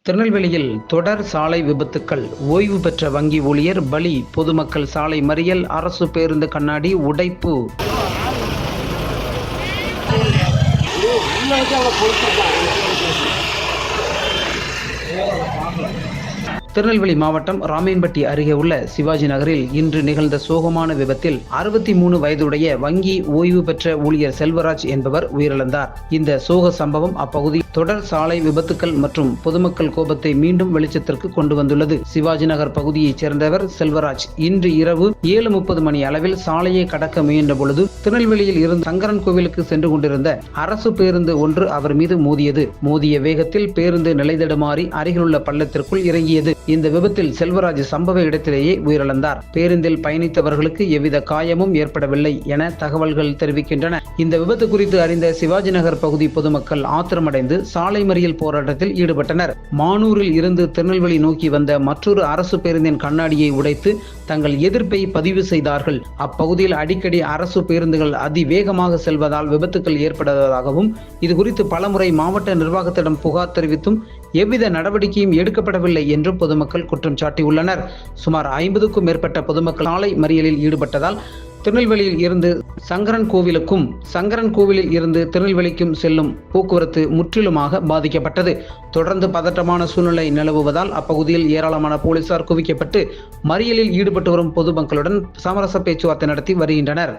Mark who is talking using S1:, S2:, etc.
S1: திருநெல்வேலியில் தொடர் சாலை விபத்துக்கள். ஓய்வு பெற்ற வங்கி ஊழியர் பலி. பொதுமக்கள் சாலை மறியல். அரசு பேருந்து கண்ணாடி உடைப்பு. திருநெல்வேலி மாவட்டம் ராமேன்பட்டி அருகே உள்ள சிவாஜி நகரில் இன்று நிகழ்ந்த சோகமான விபத்தில் 63 வயதுடைய வங்கி ஓய்வு பெற்ற ஊழியர் செல்வராஜ் என்பவர் உயிரிழந்தார். இந்த சோக சம்பவம் அப்பகுதி தொடர் சாலை விபத்துக்கள் மற்றும் பொதுமக்கள் கோபத்தை மீண்டும் வெளிச்சத்திற்கு கொண்டு வந்துள்ளது. சிவாஜி நகர் பகுதியைச் சேர்ந்தவர் செல்வராஜ் இன்று இரவு 7:30 மணி அளவில் சாலையை கடக்க முயன்ற பொழுது திருநெல்வேலியில் இருந்து சங்கரன் கோவிலுக்கு சென்று கொண்டிருந்த அரசு பேருந்து ஒன்று அவர் மீது மோதியது. மோதிய வேகத்தில் பேருந்து நிலைதடுமாறி அருகிலுள்ள பள்ளத்திற்குள் இறங்கியது. இந்த விபத்தில் செல்வராஜ் சம்பவ இடத்திலேயே உயிரிழந்தார். பேருந்தில் பயணித்தவர்களுக்கு எவ்வித காயமும் ஏற்படவில்லை என தகவல்கள் தெரிவிக்கின்றன. இந்த விபத்து குறித்து அறிந்த சிவாஜி நகர் பகுதி பொதுமக்கள் ஆத்திரமடைந்து சாலை மறியல் போராட்டத்தில் ஈடுபட்டனர். மானூரில் இருந்து திருநெல்வேலி நோக்கி வந்த மற்றொரு அரசு பேருந்தின் கண்ணாடியை உடைத்து தங்கள் எதிர்ப்பை பதிவு செய்தார்கள். அப்பகுதியில் அடிக்கடி அரசு பேருந்துகள் அதிவேகமாக செல்வதால் விபத்துக்கள் ஏற்படுவதாகவும் இதுகுறித்து பலமுறை மாவட்ட நிர்வாகத்திடம் புகார் தெரிவித்தும் எவ்வித நடவடிக்கையும் எடுக்கப்படவில்லை என்று பொதுமக்கள் குற்றம் சாட்டியுள்ளனர். சுமார் 50க்கும் மேற்பட்ட பொதுமக்கள் சாலை மறியலில் ஈடுபட்டதால் திருநெல்வேலியில் இருந்து சங்கரன் கோவிலுக்கும் சங்கரன் கோவிலில் இருந்து திருநெல்வேலிக்கும் செல்லும் போக்குவரத்து முற்றிலுமாக பாதிக்கப்பட்டது. தொடர்ந்து பதற்றமான சூழ்நிலை நிலவுவதால் அப்பகுதியில் ஏராளமான போலீசார் குவிக்கப்பட்டு மறியலில் ஈடுபட்டு வரும் பொதுமக்களுடன் சமரச பேச்சுவார்த்தை நடத்தி வருகின்றனர்.